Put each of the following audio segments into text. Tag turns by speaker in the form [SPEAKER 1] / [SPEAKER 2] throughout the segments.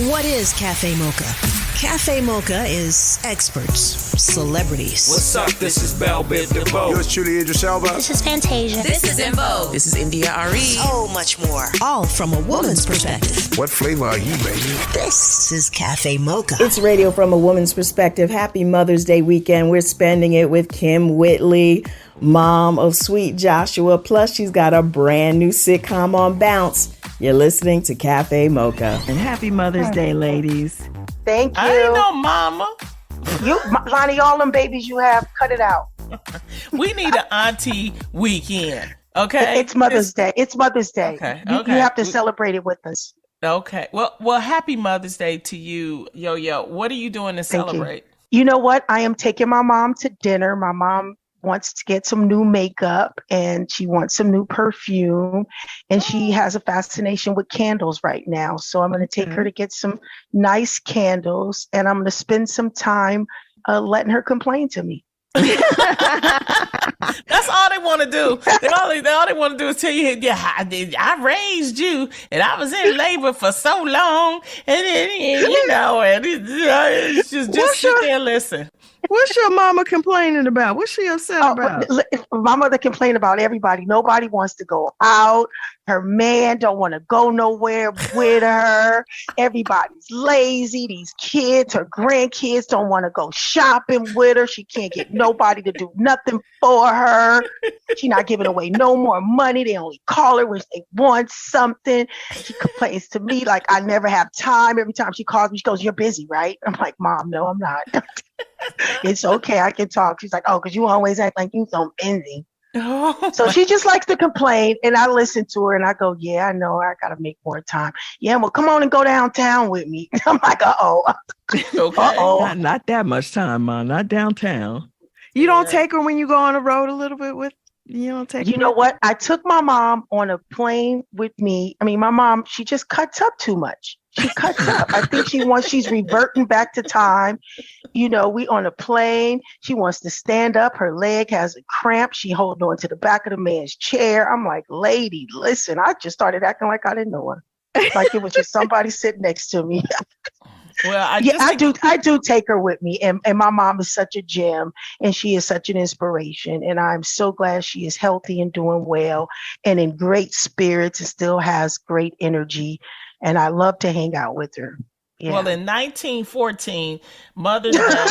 [SPEAKER 1] What is Cafe Mocha? Cafe Mocha is experts, celebrities.
[SPEAKER 2] What's up? This is Belle Biv DeVoe.
[SPEAKER 3] Yours truly, Idris Elba.
[SPEAKER 4] This is Fantasia.
[SPEAKER 5] This is In Vogue.
[SPEAKER 6] This is India Ari.
[SPEAKER 1] So much more. All from a woman's perspective.
[SPEAKER 3] What flavor are you, baby?
[SPEAKER 1] This is Cafe Mocha.
[SPEAKER 7] It's radio from a woman's perspective. Happy Mother's Day weekend. We're spending it with Kym Whitley, mom of sweet Joshua. Plus, she's got a brand new sitcom on Bounce. You're listening to Cafe Mocha. And happy Mother's Day, ladies.
[SPEAKER 8] Thank you.
[SPEAKER 6] I ain't no mama.
[SPEAKER 8] Lonnie, all them babies you have, cut it out.
[SPEAKER 6] We need an auntie weekend. Okay.
[SPEAKER 8] It's Mother's Day. It's Mother's Day.
[SPEAKER 6] Okay.
[SPEAKER 8] You have to celebrate it with us.
[SPEAKER 6] Okay. Well, happy Mother's Day to you, Yo. What are you doing to celebrate?
[SPEAKER 8] You know what? I am taking my mom to dinner. My mom wants to get some new makeup and she wants some new perfume, and she has a fascination with candles right now. So I'm going to take her to get some nice candles, and I'm going to spend some time letting her complain to me.
[SPEAKER 6] That's all they want to do. All they want to do is tell you, yeah, I raised you, and I was in labor for so long, and it's just sit there and listen.
[SPEAKER 7] What's your mama complaining about? What's she upset about?
[SPEAKER 8] My mother complained about everybody. Nobody wants to go out. Her man don't want to go nowhere with her. Everybody's lazy. These kids, her grandkids, don't want to go shopping with her. She can't get nobody to do nothing for her. She's not giving away no more money. They only call her when they want something. She complains to me like I never have time. Every time she calls me, she goes, "You're busy, right?" I'm like, "Mom, no, I'm not." It's okay, I can talk. She's like, "Oh, because you always act like you so busy." So she just likes to complain, and I listen to her, and I go, "Yeah, I know, I gotta make more time." "Yeah, well, come on and go downtown with me." I'm like, "Uh-oh."
[SPEAKER 6] Okay.
[SPEAKER 7] Not that much time, Mom. Not downtown. You don't take her when you go on the road a little bit with. You don't take.
[SPEAKER 8] You know what? I took my mom on a plane with me. I mean, my mom, she just cuts up too much. She cuts up. I think she's reverting back to time. We on a plane. She wants to stand up. Her leg has a cramp. She holding on to the back of the man's chair. I'm like, "Lady, listen." I just started acting like I didn't know her. Like it was just somebody sitting next to me.
[SPEAKER 6] Well, I
[SPEAKER 8] do take her with me, and my mom is such a gem, and she is such an inspiration, and I'm so glad she is healthy and doing well and in great spirits and still has great energy, and I love to hang out with her. Yeah.
[SPEAKER 6] Well, in 1914, Mother's Day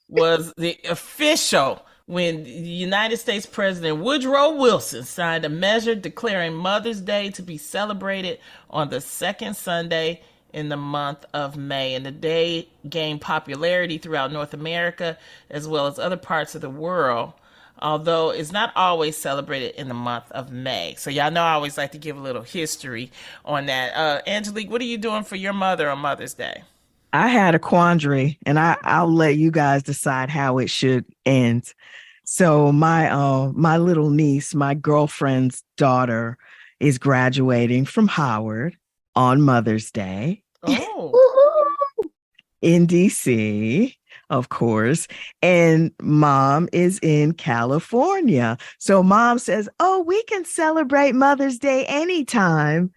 [SPEAKER 6] was the official when the United States President Woodrow Wilson signed a measure declaring Mother's Day to be celebrated on the second Sunday in the month of May. And the day gained popularity throughout North America as well as other parts of the world, although it's not always celebrated in the month of May. So y'all know I always like to give a little history on that. Angelique, what are you doing for your mother on Mother's Day?
[SPEAKER 7] I had a quandary, and I'll let you guys decide how it should end. So my little niece, my girlfriend's daughter, is graduating from Howard on Mother's Day.
[SPEAKER 6] Oh.
[SPEAKER 7] In DC, of course. And Mom is in California. So Mom says, "Oh, we can celebrate Mother's Day anytime.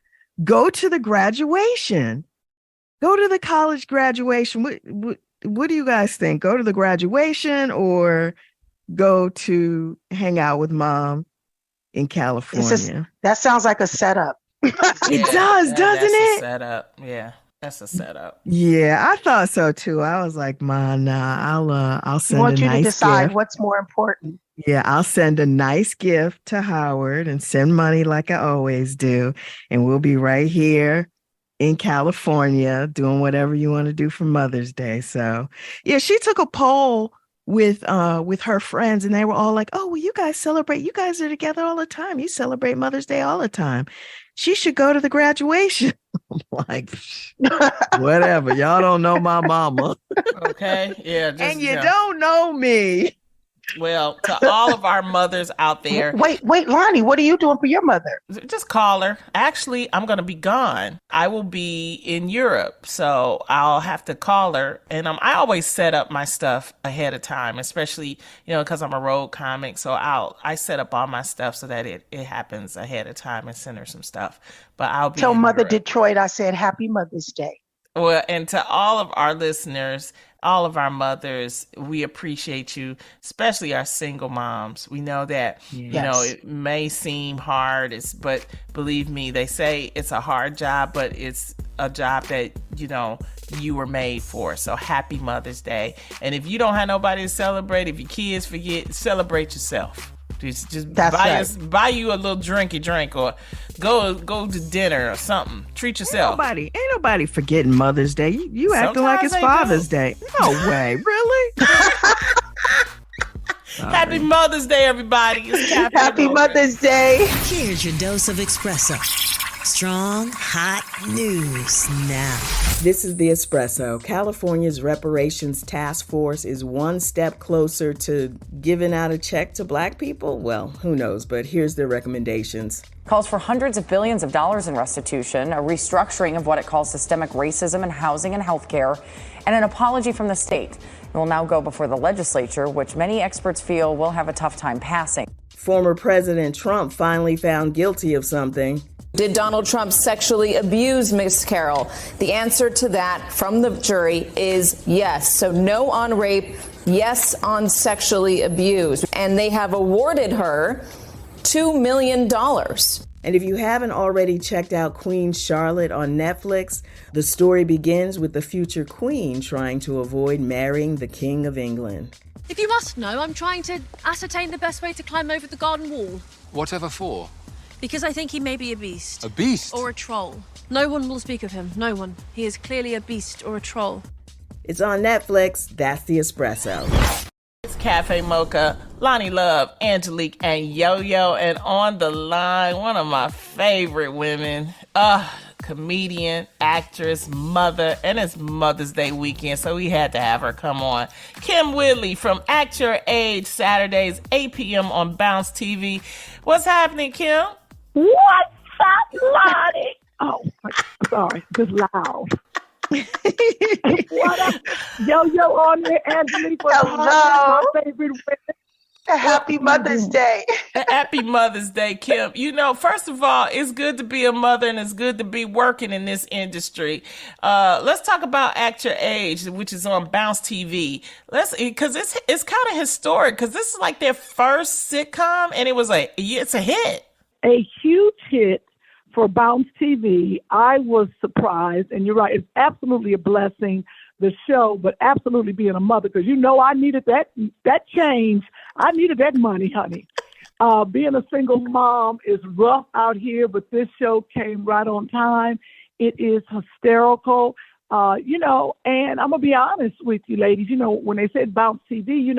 [SPEAKER 7] Go to the graduation. Go to the college graduation." What do you guys think? Go to the graduation or go to hang out with Mom in California?
[SPEAKER 8] That sounds like a setup.
[SPEAKER 7] It does, doesn't it?
[SPEAKER 6] A setup. Yeah, that's a setup.
[SPEAKER 7] Yeah, I thought so too. I was like, "Ma, nah, I'll send a nice gift." I want you to decide
[SPEAKER 8] what's more important.
[SPEAKER 7] Yeah, I'll send a nice gift to Howard and send money like I always do, and we'll be right here in California doing whatever you want to do for Mother's Day. So, yeah, she took a poll with her friends, and they were all like, "Oh, well, you guys celebrate. You guys are together all the time. You celebrate Mother's Day all the time. She should go to the graduation." I'm like, whatever. Y'all don't know my mama.
[SPEAKER 6] Okay. Yeah.
[SPEAKER 7] And you don't know me.
[SPEAKER 6] Well, to all of our mothers out there.
[SPEAKER 8] Wait, Lonnie, what are you doing for your mother?
[SPEAKER 6] Just call her. Actually, I'm going to be gone. I will be in Europe, so I'll have to call her. And I always set up my stuff ahead of time, especially, because I'm a road comic. So I set up all my stuff so that it happens ahead of time and send her some stuff. But I'll be
[SPEAKER 8] Tell Mother
[SPEAKER 6] Europe.
[SPEAKER 8] Detroit I said Happy Mother's Day.
[SPEAKER 6] Well, and to all of our listeners, all of our mothers, we appreciate you, especially our single moms. We know that,
[SPEAKER 8] Yes.
[SPEAKER 6] it may seem hard, but believe me, they say it's a hard job, but it's a job that, you were made for. So happy Mother's Day. And if you don't have nobody to celebrate, if your kids forget, celebrate yourself. Just buy you a little drink or go to dinner or something. Treat yourself.
[SPEAKER 7] Ain't nobody forgetting Mother's Day. You acting like it's Father's Day. No way, really?
[SPEAKER 6] Happy Mother's Day, everybody. It's
[SPEAKER 8] Happy Mother's Day.
[SPEAKER 1] Here's your dose of espresso. Strong, hot news now.
[SPEAKER 4] This is The Espresso. California's Reparations Task Force is one step closer to giving out a check to Black people. Well, who knows, but here's their recommendations.
[SPEAKER 5] Calls for hundreds of billions of dollars in restitution, a restructuring of what it calls systemic racism in housing and healthcare, and an apology from the state. It will now go before the legislature, which many experts feel will have a tough time passing.
[SPEAKER 4] Former President Trump finally found guilty of something.
[SPEAKER 9] Did Donald Trump sexually abuse Miss Carroll? The answer to that from the jury is yes. So no on rape, yes on sexually abused. And they have awarded her $2 million.
[SPEAKER 4] And if you haven't already checked out Queen Charlotte on Netflix, the story begins with the future queen trying to avoid marrying the King of England.
[SPEAKER 10] If you must know, I'm trying to ascertain the best way to climb over the garden wall.
[SPEAKER 11] Whatever for?
[SPEAKER 10] Because I think he may be a beast.
[SPEAKER 11] A beast?
[SPEAKER 10] Or a troll. No one will speak of him. No one. He is clearly a beast or a troll.
[SPEAKER 4] It's on Netflix. That's The Espresso.
[SPEAKER 6] It's Cafe Mocha, Lonnie Love, Angelique, and Yo-Yo. And on the line, one of my favorite women, comedian, actress, mother, and it's Mother's Day weekend, so we had to have her come on. Kym Whitley from Act Your Age, Saturdays, 8 p.m. on Bounce TV. What's happening, Kym?
[SPEAKER 12] What's up, Lonnie? Oh, sorry, just loud. What up? Yo on there, Angelique.
[SPEAKER 8] Hello.
[SPEAKER 12] My favorite women.
[SPEAKER 8] Happy Mother's Day.
[SPEAKER 6] Happy Mother's Day, Kym. First of all, it's good to be a mother and it's good to be working in this industry. Let's talk about Act Your Age, which is on Bounce TV. Because it's kind of historic because this is like their first sitcom and it's a hit.
[SPEAKER 12] A huge hit for Bounce TV. I was surprised, and you're right, it's absolutely a blessing, the show, but absolutely being a mother, because I needed that change. I needed that money, honey. Being a single mom is rough out here, but this show came right on time. It is hysterical, and I'm going to be honest with you, ladies, when they said Bounce TV,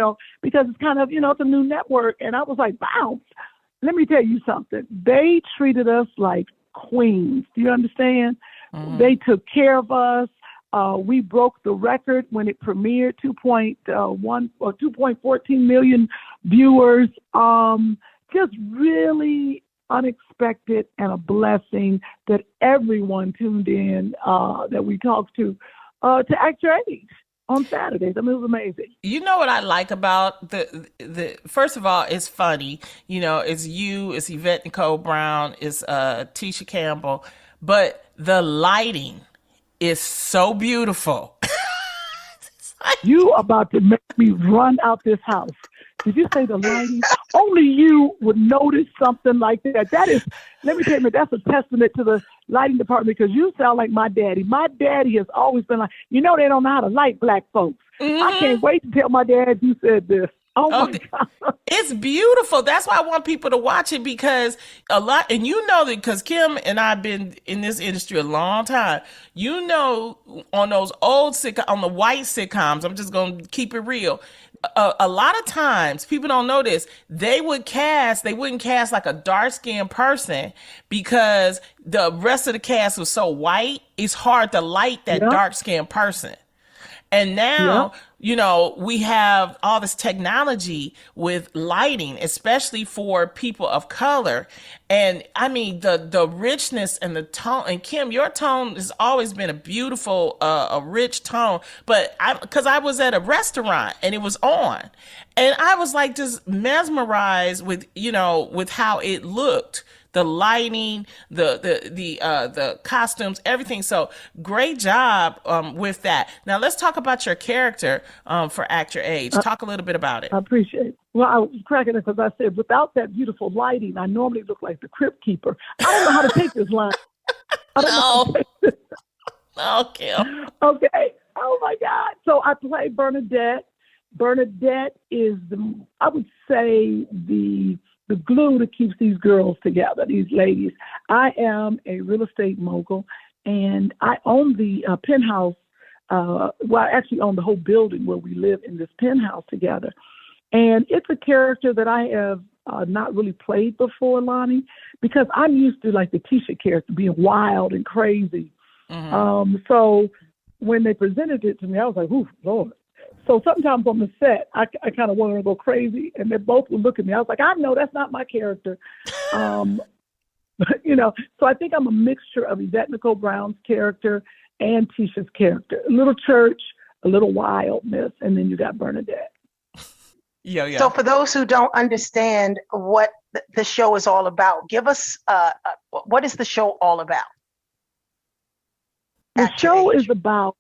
[SPEAKER 12] because it's kind of, it's a new network, and I was like, Bounce. Let me tell you something. They treated us like queens. Do you understand? Mm-hmm. They took care of us. We broke the record when it premiered, 2.14 million viewers. Just really unexpected and a blessing that everyone tuned in, that we talked to Act Your Age on Saturdays. I mean, it was amazing.
[SPEAKER 6] You know what I like about the first of all, it's funny. It's it's Yvette Nicole Brown, it's Tisha Campbell, but the lighting is so beautiful.
[SPEAKER 12] You about to make me run out this house. Did you say the lighting? Only you would notice something like that. Let me tell you, that's a testament to the lighting department, because you sound like my daddy. My daddy has always been like, they don't know how to light Black folks. Mm-hmm. I can't wait to tell my dad you said this. Oh my God.
[SPEAKER 6] It's beautiful. That's why I want people to watch it, because that, because Kym and I've been in this industry a long time. On those old on the white sitcoms, I'm just going to keep it real. A lot of times, people don't know this, they wouldn't cast like a dark-skinned person because the rest of the cast was so white, it's hard to light that dark-skinned person. And now, we have all this technology with lighting, especially for people of color. And I mean, the richness and the tone, and Kym, your tone has always been a beautiful, a rich tone, but because I was at a restaurant and it was on, and I was like just mesmerized with how it looked. the lighting, the costumes, everything. So great job with that. Now let's talk about your character for Act Your Age. Talk a little bit about it.
[SPEAKER 12] I appreciate it. Well, I was cracking it because I said, without that beautiful lighting, I normally look like the crypt keeper. I don't know how to take this line.
[SPEAKER 6] No, Kym.
[SPEAKER 12] Okay. Oh my God. So I play Bernadette. Bernadette is I would say the glue that keeps these girls together, these ladies. I am a real estate mogul, and I own the penthouse. I actually own the whole building where we live in this penthouse together. And it's a character that I have not really played before, Lonnie, because I'm used to like the Tisha character being wild and crazy. Mm-hmm. So when they presented it to me, I was like, ooh, Lord. So sometimes on the set, I kind of wanted to go crazy, and they both would look at me. I was like, I know that's not my character. So I think I'm a mixture of Yvette Nicole Brown's character and Tisha's character. A little church, a little wildness, and then you got Bernadette.
[SPEAKER 6] Yeah.
[SPEAKER 8] So for those who don't understand what the show is all about, give us what is the show all about?
[SPEAKER 12] The show is about,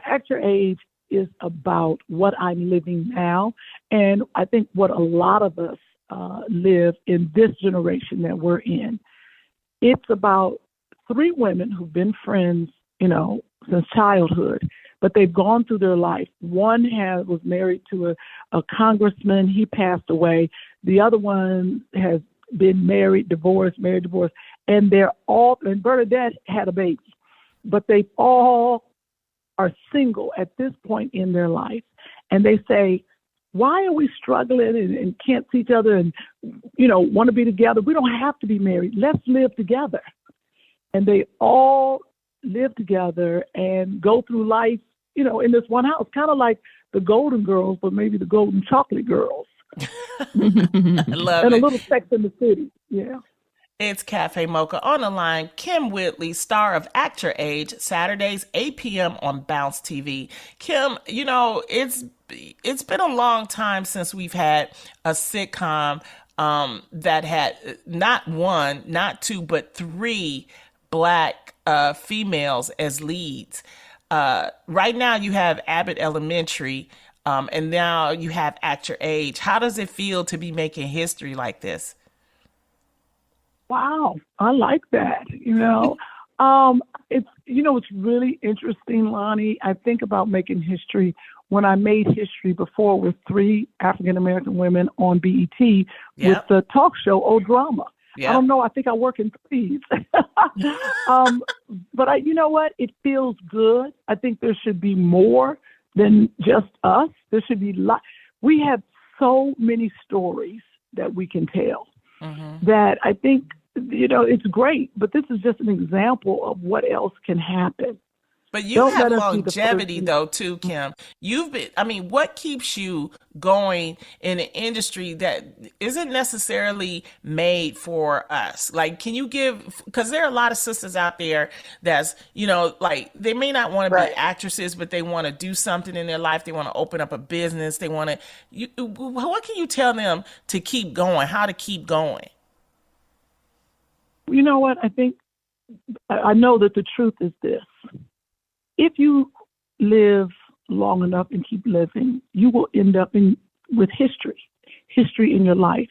[SPEAKER 12] Act Your Age is about what I'm living now. And I think what a lot of us live in this generation that we're in. It's about three women who've been friends, since childhood, but they've gone through their life. One was married to a congressman. He passed away. The other one has been married, divorced, and and Bernadette had a baby, but they all are single at this point in their life. And they say, why are we struggling and can't see each other and, want to be together? We don't have to be married. Let's live together. And they all live together and go through life, in this one house, kind of like the Golden Girls, but maybe the Golden Chocolate Girls.
[SPEAKER 6] I love
[SPEAKER 12] and
[SPEAKER 6] it.
[SPEAKER 12] A little Sex in the City. Yeah.
[SPEAKER 6] It's Cafe Mocha. On the line, Kym Whitley, star of Act Your Age, Saturdays, 8 p.m. on Bounce TV. Kym, it's been a long time since we've had a sitcom that had not one, not two, but three Black females as leads. Right now you have Abbott Elementary, and now you have Act Your Age. How does it feel to be making history like this?
[SPEAKER 12] Wow, I like that. It's really interesting, Lonnie. I think about making history when I made history before with three African-American women on BET with the talk show, Oh Drama. Yep. I don't know. I think I work in threes. But you know what? It feels good. I think there should be more than just us. There should be we have so many stories that we can tell that I think, it's great. But this is just an example of what else can happen.
[SPEAKER 6] But you have longevity, though, too, Kym. What keeps you going in an industry that isn't necessarily made for us? Like, can you because there are a lot of sisters out there that's, they may not want to be actresses, but they want to do something in their life. They want to open up a business. They want to, what can you tell them to keep going, how to keep going?
[SPEAKER 12] You know what? I know that the truth is this. If you live long enough and keep living, you will end up with history in your life.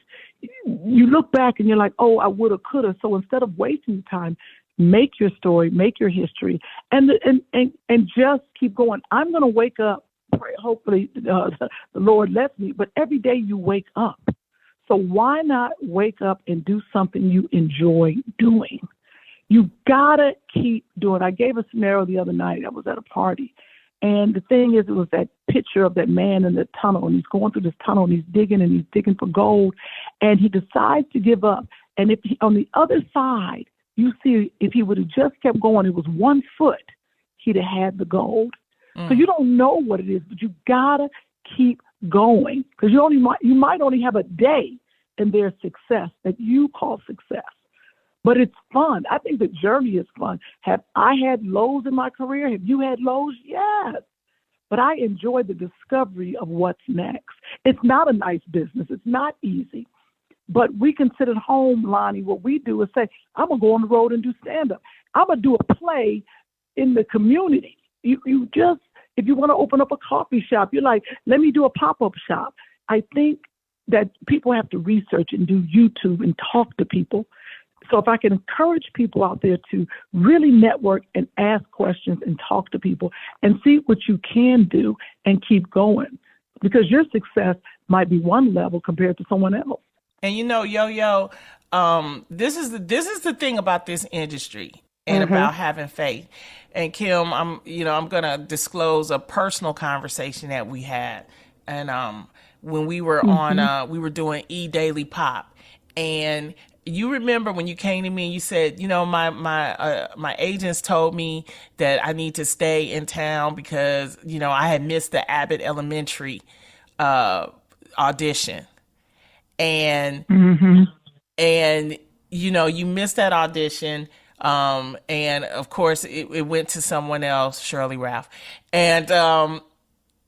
[SPEAKER 12] You look back and you're like, oh, I woulda, coulda. So instead of wasting time, make your story, make your history, and just keep going. I'm going to wake up, pray, hopefully the Lord lets me, but every day you wake up. So why not wake up and do something you enjoy doing? You gotta keep doing. I gave a scenario the other night. I was at a party, and the thing is, it was that picture of that man in the tunnel, and he's going through this tunnel, and he's digging for gold, and he decides to give up. And if on the other side, you see, if he would have just kept going, it was 1 foot, he'd have had the gold. So you don't know what it is, but you gotta keep going, because you might only have a day in their success that you call success. But it's fun. I think the journey is fun. Have I had lows in my career? Have you had lows? Yes. But I enjoy the discovery of what's next. It's not a nice business. It's not easy. But we can sit at home, Lonnie. What we do is say, I'm going to go on the road and do stand-up. I'm going to do a play in the community. You just, if you want to open up a coffee shop, you're like, let me do a pop-up shop. I think that people have to research and do YouTube and talk to people. So if I can encourage people out there to really network and ask questions and talk to people and see what you can do and keep going, because your success might be one level compared to someone else.
[SPEAKER 6] And Yo-Yo, this is the thing about this industry and about having faith. And Kym, I'm gonna disclose a personal conversation that we had, and when we were on, we were doing Daily Pop, and you remember when you came to me and you said, my agents told me that I need to stay in town because I had missed the Abbott Elementary audition. And you missed that audition, and of course it went to someone else, Shirley Ralph. And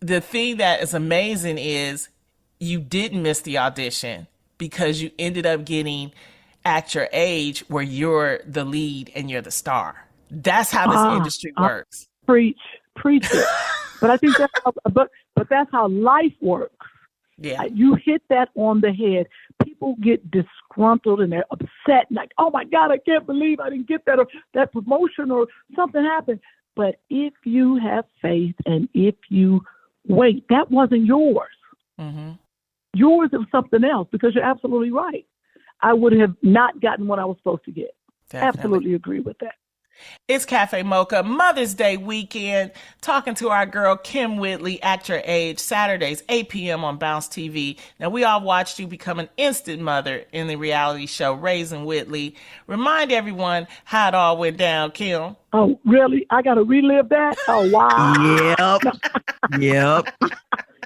[SPEAKER 6] the thing that is amazing is you didn't miss the audition because you ended up getting Act Your Age, where you're the lead and you're the star. That's how this industry works.
[SPEAKER 12] Preach it. But I think that's how life works.
[SPEAKER 6] Yeah.
[SPEAKER 12] You hit that on the head. People get disgruntled and they're upset, like, oh my God, I can't believe I didn't get that promotion or something happened. But if you have faith and if you wait, that wasn't yours.
[SPEAKER 6] Mm-hmm.
[SPEAKER 12] Yours is something else, because you're absolutely right. I would have not gotten what I was supposed to get.
[SPEAKER 6] Definitely.
[SPEAKER 12] Absolutely agree with that.
[SPEAKER 6] It's Cafe Mocha Mother's Day weekend, talking to our girl Kym Whitley, Act Your Age, Saturdays, 8 p.m. on Bounce TV. Now, we all watched you become an instant mother in the reality show Raising Whitley. Remind everyone how it all went down, Kym.
[SPEAKER 12] Oh, really? I got to relive that? Oh, wow.
[SPEAKER 7] Yep.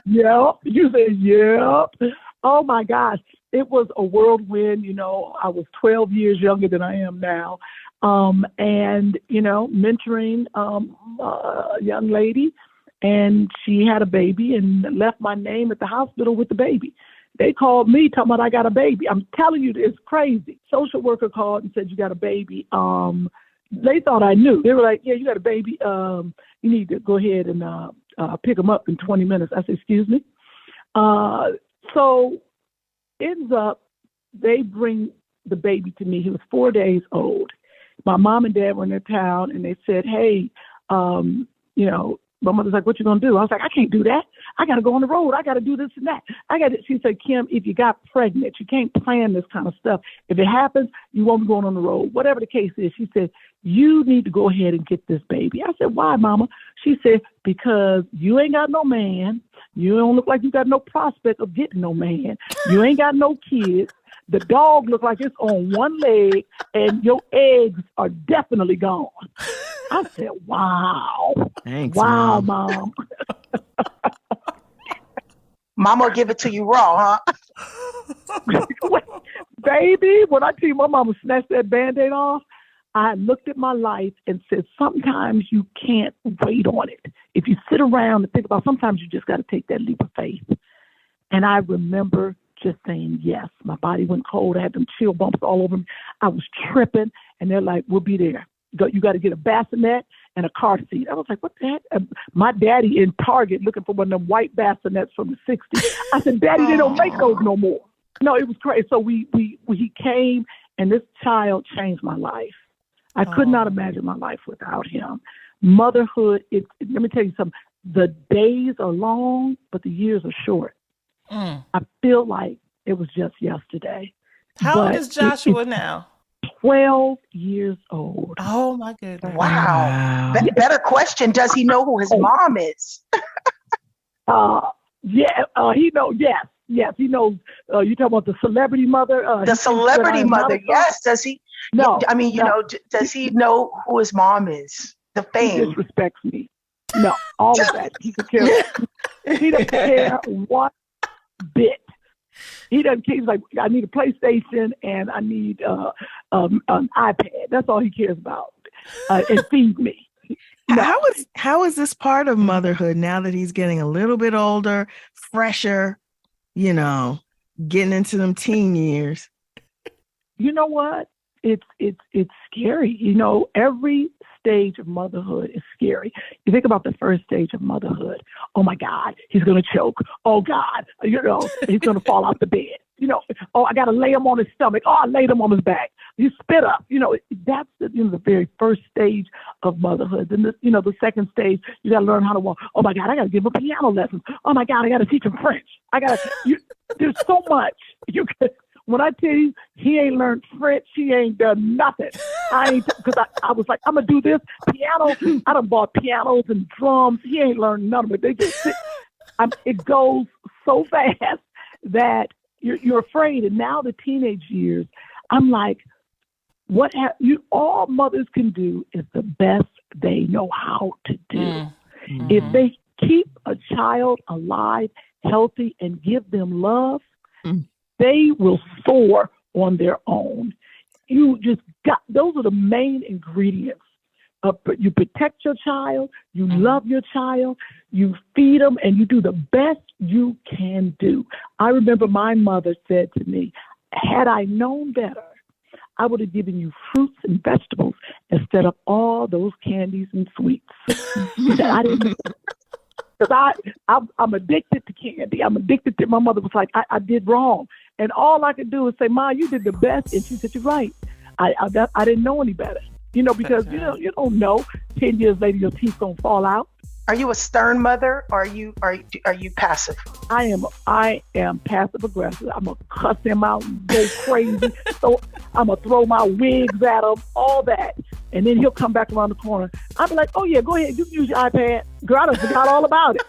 [SPEAKER 12] Yep. You said yep. Oh, my gosh. It was a whirlwind. I was 12 years younger than I am now. And, mentoring a young lady, and she had a baby and left my name at the hospital with the baby. They called me talking about I got a baby. I'm telling you, it's crazy. Social worker called and said, you got a baby. They thought I knew. They were like, yeah, you got a baby. You need to go ahead and pick him up in 20 minutes. I said, excuse me. So ends up, they bring the baby to me. He was 4 days old. My mom and dad were in their town, and they said, hey, my mother's like, what you going to do? I was like, I can't do that. I got to go on the road. I got to do this and that. She said, Kym, if you got pregnant, you can't plan this kind of stuff. If it happens, you won't be going on the road. Whatever the case is, she said, you need to go ahead and get this baby. I said, why, Mama? She said, because you ain't got no man. You don't look like you got no prospect of getting no man. You ain't got no kids. The dog looks like it's on one leg, and your eggs are definitely gone. I said, wow.
[SPEAKER 7] Thanks,
[SPEAKER 12] wow, Mom.
[SPEAKER 8] Mama will give it to you raw, huh?
[SPEAKER 12] Baby, when I tell you my mama snatched that Band-Aid off, I looked at my life and said, sometimes you can't wait on it. If you sit around and think about, sometimes you just got to take that leap of faith. And I remember just saying yes. My body went cold. I had them chill bumps all over me. I was tripping, and they're like, we'll be there. You got to get a bassinet and a car seat. I was like, what the heck? My daddy in Target looking for one of them white bassinets from the 60s. I said, Daddy, they don't make those no more. No, it was crazy. So he came, and this child changed my life. I could not imagine my life without him. Motherhood, let me tell you something. The days are long, but the years are short. I feel like it was just yesterday.
[SPEAKER 6] How old is Joshua now?
[SPEAKER 12] 12 years old.
[SPEAKER 6] Oh, my goodness.
[SPEAKER 8] Wow. Better question. Does he know who his mom is?
[SPEAKER 12] He knows. Yes, he knows. You talking about the celebrity mother?
[SPEAKER 8] The celebrity mother, yes. Does he?
[SPEAKER 12] No.
[SPEAKER 8] I mean, does he know who his mom is? The fame.
[SPEAKER 12] He disrespects me. No, all of that. He could care. He doesn't care one bit. He doesn't care. He's like, I need a PlayStation and I need an iPad. That's all he cares about. And feed me.
[SPEAKER 7] No. How is this part of motherhood now that he's getting a little bit older, fresher, getting into them teen years.
[SPEAKER 12] You know what? It's scary. You know, every stage of motherhood is scary. You think about the first stage of motherhood. Oh my God, he's going to choke. Oh God, you know, he's going to fall off the bed. You know, oh, I got to lay him on his stomach. Oh, I laid him on his back. You spit up. You know, that's the very first stage of motherhood. Then the second stage, you got to learn how to walk. Oh my God, I got to give him piano lessons. Oh my God, I got to teach him French. There's so much you can. When I tell you he ain't learned French, he ain't done nothing. Because I was like, I'm going to do this piano. I done bought pianos and drums. He ain't learned none of it. They just sit. It goes so fast that you're afraid. And now the teenage years, I'm like, all mothers can do is the best they know how to do.
[SPEAKER 6] Mm-hmm.
[SPEAKER 12] If they keep a child alive, healthy, and give them love, they will soar on their own. Those are the main ingredients. You protect your child, you love your child, you feed them, and you do the best you can do. I remember my mother said to me, had I known better, I would have given you fruits and vegetables instead of all those candies and sweets. She said, I didn't. Because I'm addicted to candy. I'm addicted to. My mother was like, I did wrong, and all I could do is say, "Ma, you did the best," and she said, "You're right. I didn't know any better." You know, because you don't know. 10 years later, your teeth gonna fall out.
[SPEAKER 8] Are you a stern mother, or are you passive?
[SPEAKER 12] I am passive aggressive. I'm gonna cuss him out and go crazy. So I'm gonna throw my wigs at him, all that, and then he'll come back around the corner. I'm like, oh yeah, go ahead, you can use your iPad. Girl, I done forgot all about it.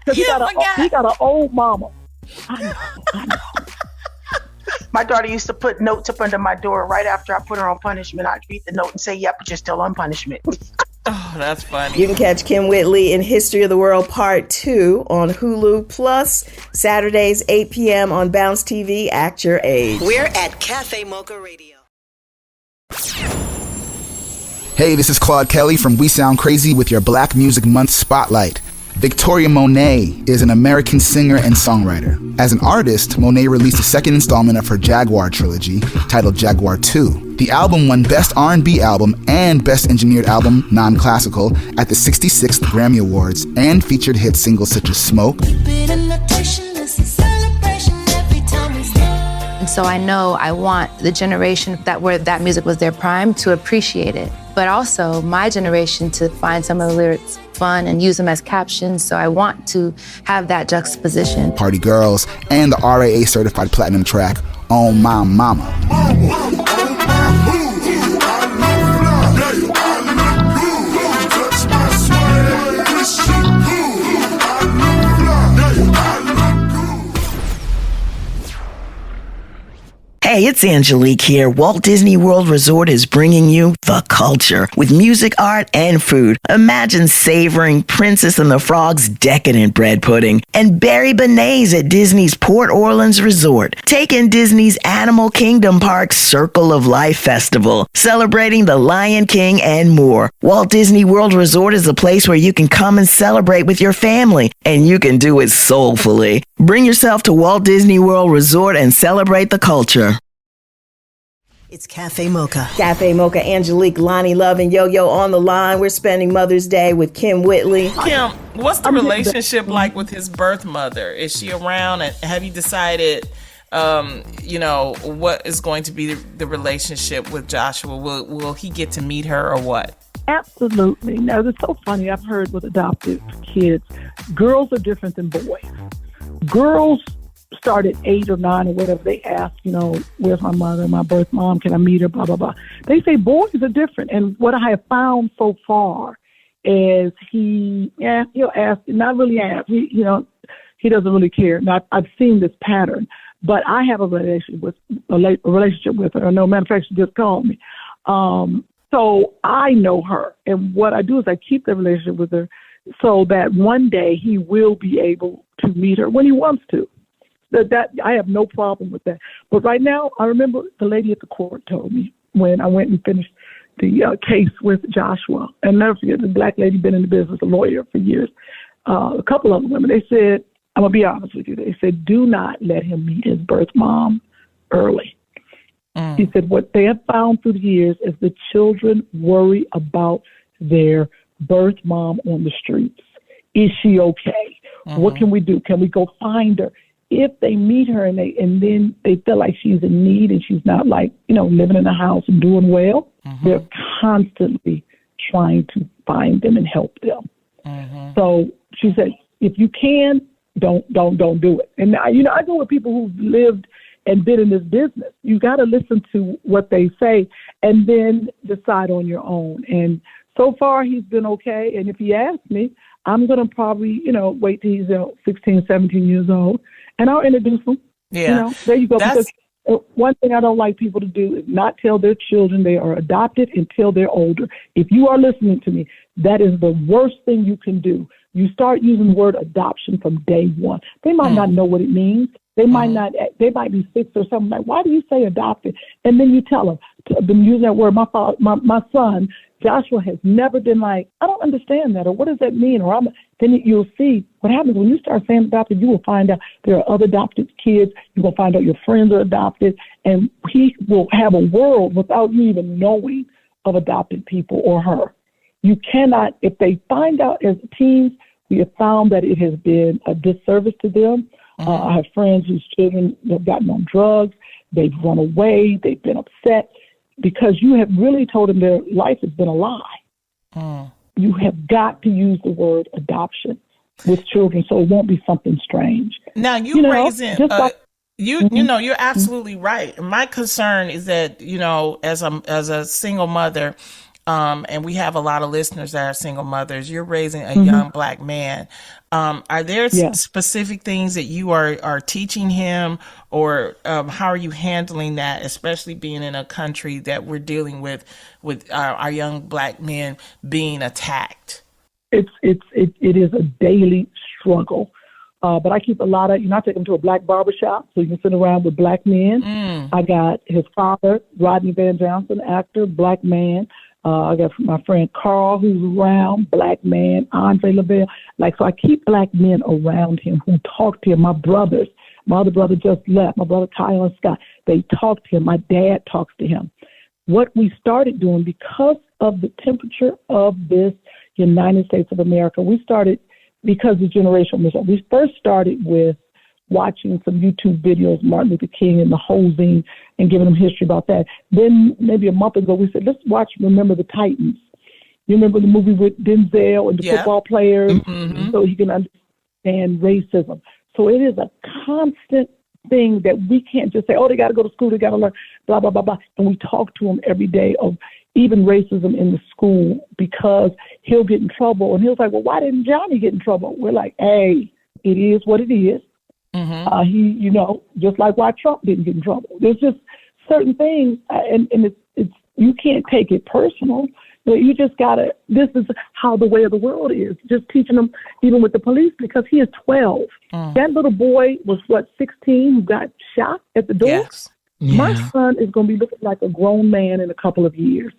[SPEAKER 12] Because he got an old mama. I know.
[SPEAKER 8] My daughter used to put notes up under my door right after I put her on punishment. I'd read the note and say, "Yep, but you're still on punishment."
[SPEAKER 6] Oh, that's funny.
[SPEAKER 4] You can catch Kym Whitley in History of the World Part 2 on Hulu, plus Saturdays, 8 p.m. on Bounce TV. Act your age.
[SPEAKER 1] We're at Cafe Mocha Radio.
[SPEAKER 11] Hey, this is Claude Kelly from We Sound Crazy with your Black Music Month Spotlight. Victoria Monet is an American singer and songwriter. As an artist, Monet released a second installment of her Jaguar trilogy, titled Jaguar 2. The album won Best R&B Album and Best Engineered Album Non-Classical at the 66th Grammy Awards, and featured hit singles such as Smoke.
[SPEAKER 13] And so I know I want the generation where that music was their prime to appreciate it, but also my generation to find some of the lyrics fun and use them as captions. So I want to have that juxtaposition.
[SPEAKER 11] Party Girls, and the RAA certified platinum track, On My Mama.
[SPEAKER 14] Hey, it's Angelique here. Walt Disney World Resort is bringing you the culture with music, art, and food. Imagine savoring Princess and the Frog's decadent bread pudding and berry beignets at Disney's Port Orleans Resort. Take in Disney's Animal Kingdom Park's Circle of Life Festival, celebrating the Lion King and more. Walt Disney World Resort is a place where you can come and celebrate with your family, and you can do it soulfully. Bring yourself to Walt Disney World Resort and celebrate the culture.
[SPEAKER 1] It's Cafe Mocha.
[SPEAKER 4] Cafe Mocha, Angelique, Lonnie Love, and Yo-Yo on the line. We're spending Mother's Day with Kym Whitley.
[SPEAKER 6] Kym, what's the relationship like with his birth mother? Is she around? And have you decided, what is going to be the relationship with Joshua? Will he get to meet her or what?
[SPEAKER 12] Absolutely. No, it's so funny. I've heard with adopted kids, girls are different than boys. Girls start at 8 or 9 or whatever. They ask, where's my mother, my birth mom, can I meet her, blah, blah, blah. They say boys are different. And what I have found so far is he'll ask, not really ask. He doesn't really care. Now, I've seen this pattern, but I have a relationship with her. No, matter of fact, she just called me. So I know her. And what I do is I keep the relationship with her so that one day he will be able to meet her when he wants to. That I have no problem with that. But right now, I remember the lady at the court told me when I went and finished the case with Joshua, and I'll never forget, the black lady been in the business, a lawyer for years, a couple of women, they said, I'm going to be honest with you. They said, do not let him meet his birth mom early. He said what they have found through the years is the children worry about their birth mom on the streets. Is she okay? What can we do? Can we go find her? If they meet her and then they feel like she's in need and she's not like, living in a house and doing well, they're constantly trying to find them and help them. So she said, if you can, don't do it. And I go with people who've lived and been in this business. You got to listen to what they say and then decide on your own. And so far he's been okay. And if he asks me, I'm going to probably, wait till he's 16, 17 years old and I'll introduce him.
[SPEAKER 6] Yeah.
[SPEAKER 12] There you go. Because one thing I don't like people to do is not tell their children they are adopted until they're older. If you are listening to me, that is the worst thing you can do. You start using the word adoption from day one. They might not know what it means. They might not. They might be 6 or something. Like, why do you say adopted? And then you tell them. I've been using that word. My son Joshua has never been like, I don't understand that, or what does that mean? Or then you'll see what happens when you start saying adopted. You will find out there are other adopted kids. You will find out your friends are adopted, and he will have a world without you even knowing of adopted people or her. You cannot. If they find out as teens, we have found that it has been a disservice to them. I have friends whose children have gotten on drugs. They've run away. They've been upset because you have really told them their life has been a lie. You have got to use the word adoption with children so it won't be something strange.
[SPEAKER 6] Now raising, you're absolutely right. My concern is that, as a single mother, and we have a lot of listeners that are single mothers, you're raising a young Black man. Are there specific things that you are teaching him, or how are you handling that, especially being in a country that we're dealing with our young Black men being attacked?
[SPEAKER 12] It is a daily struggle. But I keep a lot of, I take him to a Black barbershop so you can sit around with Black men. I got his father, Rodney Van Johnson, actor, Black man. I got my friend Carl, who's around, Black man, Andre LaBelle. So I keep Black men around him who talk to him. My brothers, my other brother just left, my brother Kyle and Scott, they talk to him. My dad talks to him. What we started doing, because of the temperature of this United States of America, we started, because of generational mission, we first started with watching some YouTube videos, Martin Luther King and the hosing, and giving them history about that. Then maybe a month ago, we said, let's watch Remember the Titans. You remember the movie with Denzel and the football players? So he can understand racism. So it is a constant thing that we can't just say, they got to go to school, they got to learn, blah, blah, blah, blah. And we talk to him every day of even racism in the school, because he'll get in trouble. And he'll say, well, why didn't Johnny get in trouble? We're like, hey, it is what it is. He, just like why Trump didn't get in trouble. There's just certain things, and it's you can't take it personal. You just gotta. This is how the way of the world is. Just teaching them, even with the police, because he is 12. That little boy was 16, who got shot at the door.
[SPEAKER 6] Yes.
[SPEAKER 12] My son is going to be looking like a grown man in a couple of years.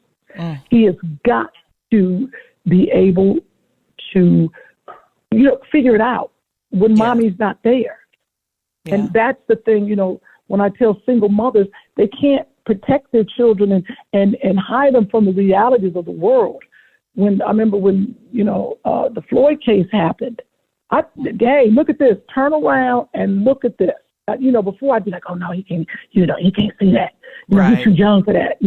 [SPEAKER 12] He has got to be able to, figure it out when mommy's not there. And that's the thing, when I tell single mothers, they can't protect their children and hide them from the realities of the world. I remember when, the Floyd case happened, hey, look at this, turn around and look at this. Before I'd be like, oh no, he can't, he can't see that. He's too young for that.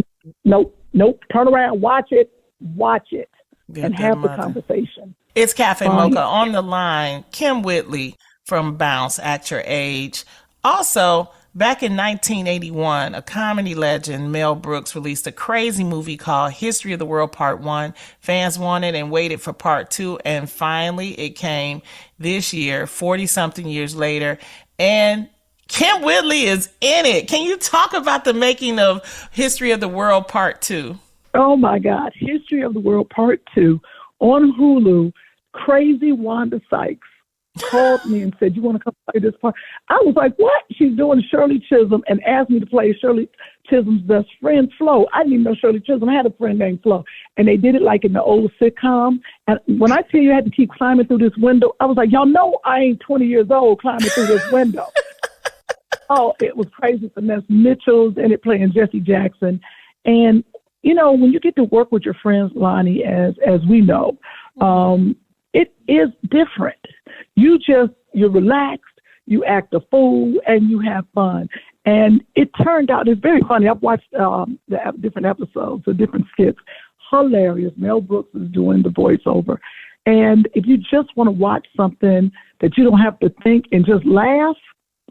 [SPEAKER 12] Nope. Turn around, watch it, and have the conversation.
[SPEAKER 6] It's Cafe Mocha on the line. Kym Whitley from Bounce, At Your Age. Also, back in 1981, a comedy legend, Mel Brooks, released a crazy movie called History of the World Part 1. Fans wanted and waited for Part 2, and finally it came this year, 40-something years later, and Kym Whitley is in it. Can you talk about the making of History of the World Part 2?
[SPEAKER 12] Oh, my God. History of the World Part 2 on Hulu. Crazy Wanda Sykes called me and said, "You want to come play this part?" I was like, "What?" She's doing Shirley Chisholm and asked me to play Shirley Chisholm's best friend, Flo. I didn't even know Shirley Chisholm had a friend named Flo. And they did it like in the old sitcom. And when I tell you I had to keep climbing through this window, I was like, y'all know I ain't 20 years old climbing through this window. Oh, it was crazy. Finesse Mitchell's in it playing Jesse Jackson. And, you know, when you get to work with your friends, Lonnie, as we know, it is different. You're relaxed, you act a fool, and you have fun. And it turned out, it's very funny. I've watched the different episodes, the different skits. Hilarious. Mel Brooks is doing the voiceover. And if you just want to watch something that you don't have to think and just laugh,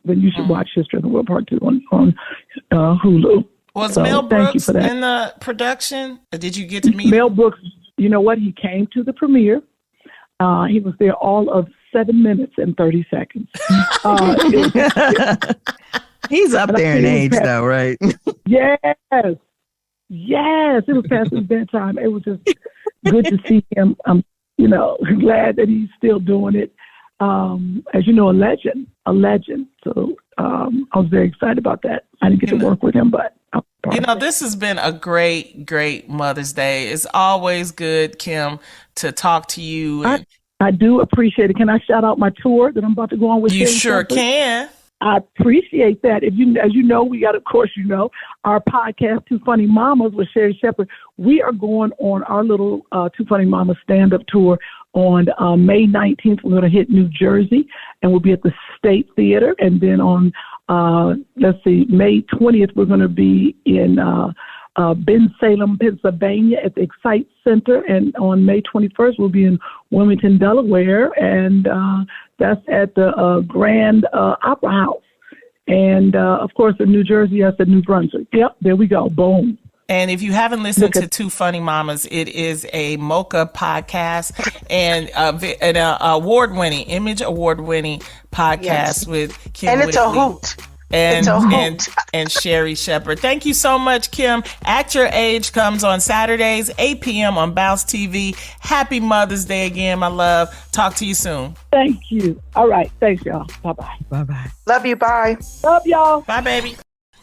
[SPEAKER 12] then you should watch History of the World Part 2 on Hulu.
[SPEAKER 6] Was Mel Brooks in the production? Or did you get to meet
[SPEAKER 12] Mel Brooks? You know what? He came to the premiere. He was there all of 7 minutes and 30 seconds.
[SPEAKER 7] He's up there in age, though, right?
[SPEAKER 12] Yes. It was past his bedtime. It was just good to see him. I'm, glad that he's still doing it. As you know, a legend. So I was very excited about that. I didn't get to work with him, but
[SPEAKER 6] this has been a great, great Mother's Day. It's always good, Kym, to talk to you.
[SPEAKER 12] I do appreciate it. Can I shout out my tour that I'm about to go on with?
[SPEAKER 6] You sure can.
[SPEAKER 12] I appreciate that. As you know, we got, of course, our podcast, Two Funny Mamas with Sherry Shepherd. We are going on our little Two Funny Mamas stand-up tour on May 19th. We're going to hit New Jersey, and we'll be at the State Theater. And then on, May 20th, we're going to be in Bensalem, Pennsylvania at the Excite Center. And on May 21st, we'll be in Wilmington, Delaware. And that's at the Grand Opera House. And, of course, in New Jersey, that's at New Brunswick. Yep, there we go. Boom.
[SPEAKER 6] And if you haven't listened to Two Funny Mamas, it is a Mocha podcast and an Image award-winning podcast with Kym Whitley.
[SPEAKER 8] And it's a hoot.
[SPEAKER 6] And Sherry Shepherd. Thank you so much, Kym. At Your Age comes on Saturdays, 8 p.m. on Bounce TV. Happy Mother's Day again, my love. Talk to you soon.
[SPEAKER 12] Thank you. All right. Thanks, y'all. Bye-bye.
[SPEAKER 7] Bye-bye.
[SPEAKER 8] Love you. Bye.
[SPEAKER 12] Love y'all.
[SPEAKER 6] Bye, baby.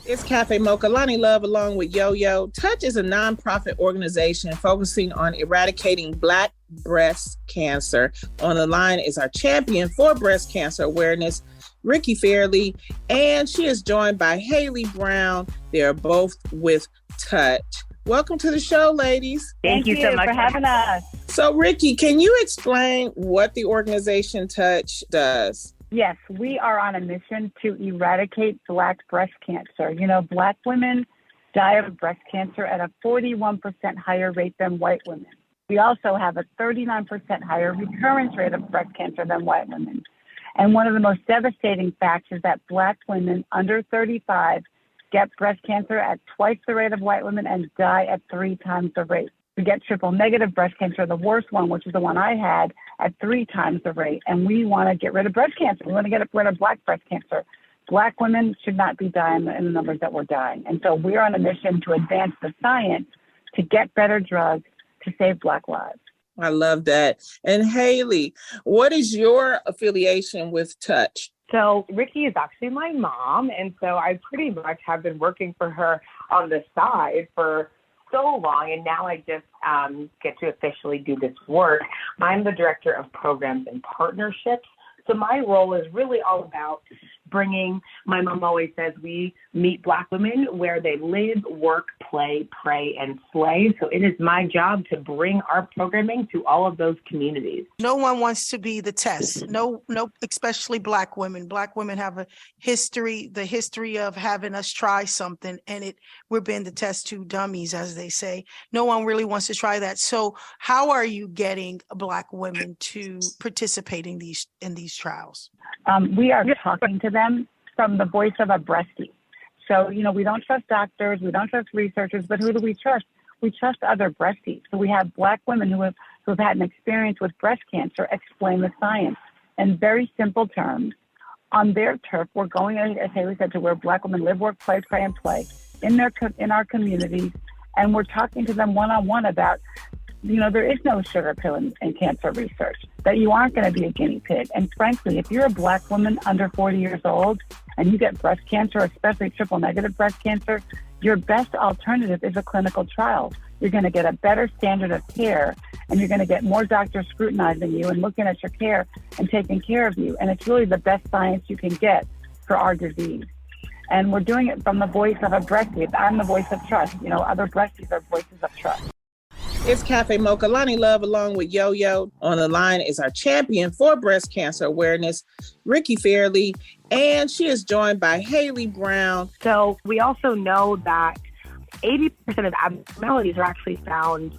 [SPEAKER 6] It's Cafe Mocha. Lonnie Love along with Yo-Yo. Touch is a nonprofit organization focusing on eradicating Black breast cancer. On the line is our champion for breast cancer awareness, Ricky Fairley, and she is joined by Haley Brown. They are both with Touch. Welcome to the show, ladies.
[SPEAKER 15] Thank you so much for having us.
[SPEAKER 6] So, Ricky, can you explain what the organization Touch does?
[SPEAKER 15] Yes, we are on a mission to eradicate Black breast cancer. Black women die of breast cancer at a 41% higher rate than white women. We also have a 39% higher recurrence rate of breast cancer than white women. And one of the most devastating facts is that Black women under 35 get breast cancer at twice the rate of white women and die at 3 times the rate. We get triple negative breast cancer, the worst one, which is the one I had, at 3 times the rate. And we want to get rid of breast cancer. We want to get rid of Black breast cancer. Black women should not be dying in the numbers that we're dying. And so we're on a mission to advance the science to get better drugs to save Black lives.
[SPEAKER 6] I love that. And Haley, what is your affiliation with Touch?
[SPEAKER 16] So Ricky is actually my mom, and so I pretty much have been working for her on the side for so long, and now I just get to officially do this work. I'm the director of programs and partnerships. So my role is really all about bringing, my mom always says, we meet Black women where they live, work, play, pray, and slay. So it is my job to bring our programming to all of those communities.
[SPEAKER 17] No one wants to be the test. No, especially Black women. Black women have the history of having us try something, and we're being the test tube dummies, as they say. No one really wants to try that. So how are you getting Black women to participate in these trials?
[SPEAKER 15] We are talking to them from the voice of a breastie. So, we don't trust doctors, we don't trust researchers, but who do we trust? We trust other breasties. So we have Black women who have had an experience with breast cancer explain the science in very simple terms. On their turf, we're going, as Haley said, to where Black women live, work, play, pray, and play in our communities, and we're talking to them one-on-one about there is no sugar pill in cancer research, that you aren't going to be a guinea pig. And frankly, if you're a Black woman under 40 years old and you get breast cancer, especially triple negative breast cancer, your best alternative is a clinical trial. You're going to get a better standard of care, and you're going to get more doctors scrutinizing you and looking at your care and taking care of you. And it's really the best science you can get for our disease. And we're doing it from the voice of a breastfeed. I'm the voice of trust. Other breastfeeds are voices of trust.
[SPEAKER 18] It's Cafe Mocha. Lonnie Love along with Yo-Yo. On the line is our champion for breast cancer awareness, Ricky Fairley, and she is joined by Haley Brown.
[SPEAKER 16] So we also know that 80% of abnormalities are actually found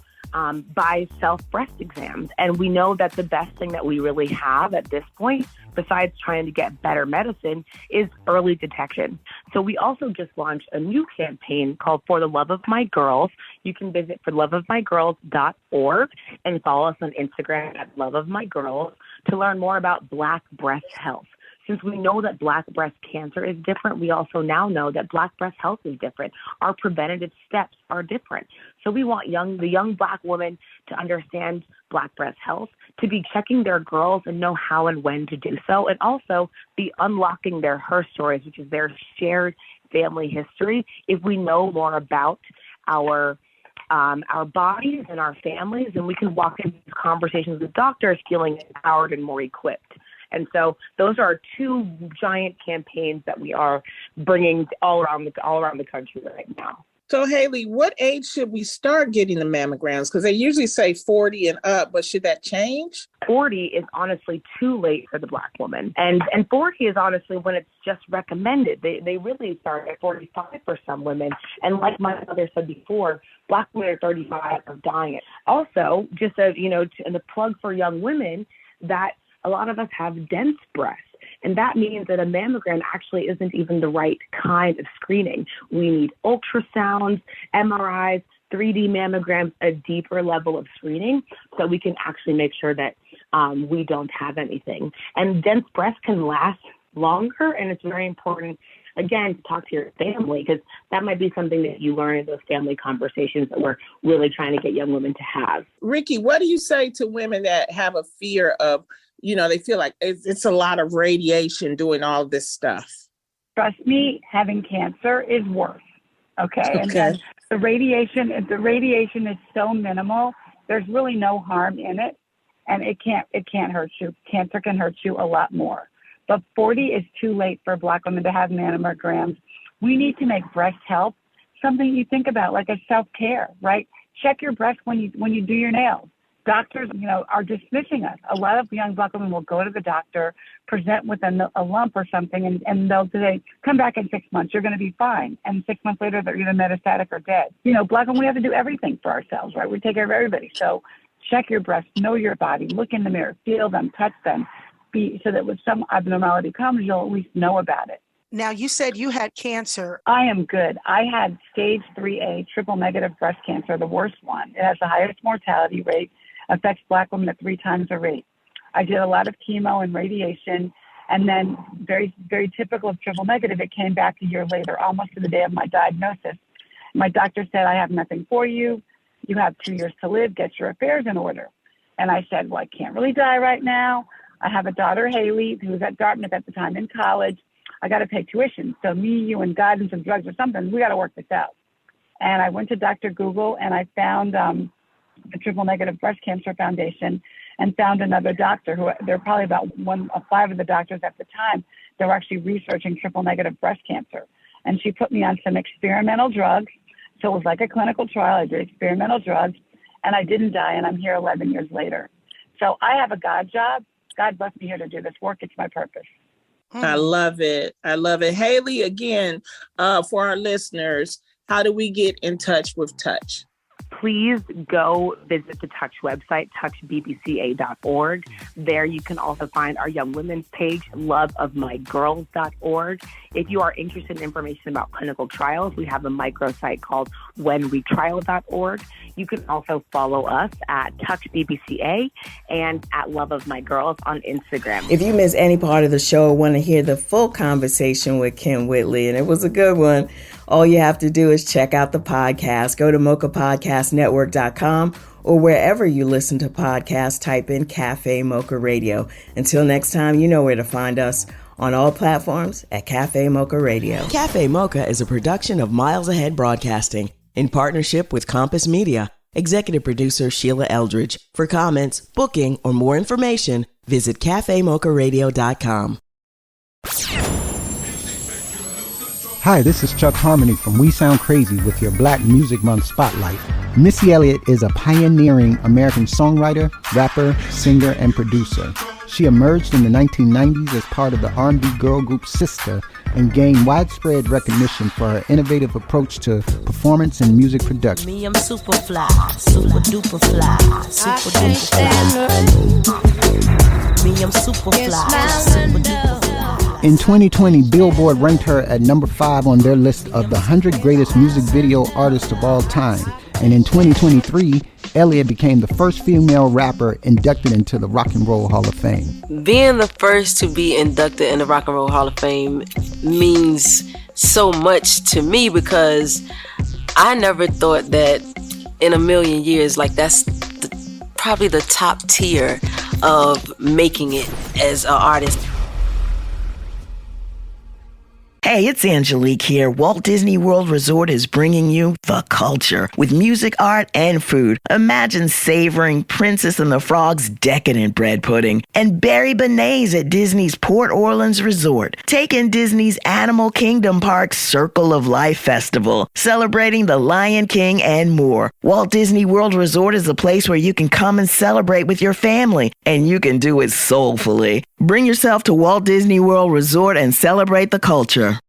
[SPEAKER 16] by self-breast exams. And we know that the best thing that we really have at this point, besides trying to get better medicine, is early detection. So we also just launched a new campaign called For the Love of My Girls. You can visit forloveofmygirls.org and follow us on Instagram at Love of My Girls to learn more about Black breast health. Since we know that Black breast cancer is different, we also now know that Black breast health is different. Our preventative steps are different. So we want the young Black women to understand Black breast health, to be checking their girls and know how and when to do so, and also be unlocking their her stories, which is their shared family history. If we know more about our bodies and our families, and we can walk into these conversations with doctors feeling empowered and more equipped. And so those are two giant campaigns that we are bringing all around the country right now.
[SPEAKER 18] So, Haley, what age should we start getting the mammograms? Because they usually say 40 and up, but should that change?
[SPEAKER 16] 40 is honestly too late for the Black woman. And 40 is honestly when it's just recommended. They really start at 45 for some women. And like my mother said before, Black women at 35 are dying. Also, just as, and the plug for young women, that a lot of us have dense breasts. And that means that a mammogram actually isn't even the right kind of screening. We need ultrasounds, MRIs, 3D mammograms, a deeper level of screening so we can actually make sure that we don't have anything. And dense breasts can last longer, and it's very important, again, to talk to your family, because that might be something that you learn in those family conversations that we're really trying to get young women to have.
[SPEAKER 18] Ricky, what do you say to women that have a fear of, they feel like it's a lot of radiation doing all this stuff?
[SPEAKER 15] Trust me, having cancer is worse. Okay. And the radiation is so minimal. There's really no harm in it, and it can't hurt you. Cancer can hurt you a lot more. But 40 is too late for Black women to have mammograms. We need to make breast health something you think about, like a self-care, right? Check your breast when you do your nails. Doctors, are dismissing us. A lot of young Black women will go to the doctor, present with a lump or something, and they'll say, come back in 6 months, you're going to be fine. And 6 months later, they're either metastatic or dead. Black women, we have to do everything for ourselves, right? We take care of everybody. So check your breasts, know your body, look in the mirror, feel them, touch them, so that when some abnormality comes, you'll at least know about it.
[SPEAKER 17] Now, you said you had cancer.
[SPEAKER 15] I am good. I had stage 3A triple negative breast cancer, the worst one. It has the highest mortality rate, affects Black women at 3 times the rate. I did a lot of chemo and radiation, and then very, very typical of triple negative, it came back a year later, almost to the day of my diagnosis. My doctor said, I have nothing for you. You have 2 years to live. Get your affairs in order. And I said, well, I can't really die right now. I have a daughter, Haley, who was at Dartmouth at the time in college. I got to pay tuition. So me, you, and God and some drugs or something, we got to work this out. And I went to Dr. Google, and I found the Triple Negative Breast Cancer Foundation, and found another doctor who, there were probably about 1 of 5 of the doctors at the time that were actually researching triple negative breast cancer. And she put me on some experimental drugs. So it was like a clinical trial. I did experimental drugs, and I didn't die, and I'm here 11 years later. So I have a God job. God bless me here to do this work. It's my purpose.
[SPEAKER 18] I love it. I love it. Haley, again, for our listeners, how do we get in touch with Touch?
[SPEAKER 16] Please go visit the Touch website, touchbbca.org. There you can also find our Young Women's page, loveofmygirls.org. If you are interested in information about clinical trials, we have a microsite called whenwetrial.org. You can also follow us at touchbbca and at Love of My Girls on Instagram.
[SPEAKER 4] If you miss any part of the show or want to hear the full conversation with Kym Whitley, and it was a good one, all you have to do is check out the podcast. Go to mochapodcastnetwork.com or wherever you listen to podcasts, type in Cafe Mocha Radio. Until next time, you know where to find us on all platforms at Cafe Mocha Radio. Cafe Mocha is a production of Miles Ahead Broadcasting in partnership with Compass Media. Executive producer Sheila Eldridge. For comments, booking, or more information, visit cafemocharadio.com.
[SPEAKER 19] Hi, this is Chuck Harmony from We Sound Crazy with your Black Music Month Spotlight. Missy Elliott is a pioneering American songwriter, rapper, singer, and producer. She emerged in the 1990s as part of the R&B girl group Sister and gained widespread recognition for her innovative approach to performance and music production.
[SPEAKER 20] Me, I'm super fly, super duper fly, super duper fly. Me, I'm super fly, super duper fly.
[SPEAKER 19] In 2020, Billboard ranked her at number 5 on their list of the 100 greatest music video artists of all time. And in 2023, Elliott became the first female rapper inducted into the Rock and Roll Hall of Fame.
[SPEAKER 21] Being the first to be inducted in the Rock and Roll Hall of Fame means so much to me because I never thought that in a million years, like that's probably the top tier of making it as an artist.
[SPEAKER 14] Hey, it's Angelique here. Walt Disney World Resort is bringing you the culture with music, art, and food. Imagine savoring Princess and the Frog's decadent bread pudding and berry beignets at Disney's Port Orleans Resort. Take in Disney's Animal Kingdom Park's Circle of Life Festival, celebrating the Lion King and more. Walt Disney World Resort is a place where you can come and celebrate with your family, and you can do it soulfully. Bring yourself to Walt Disney World Resort and celebrate the culture.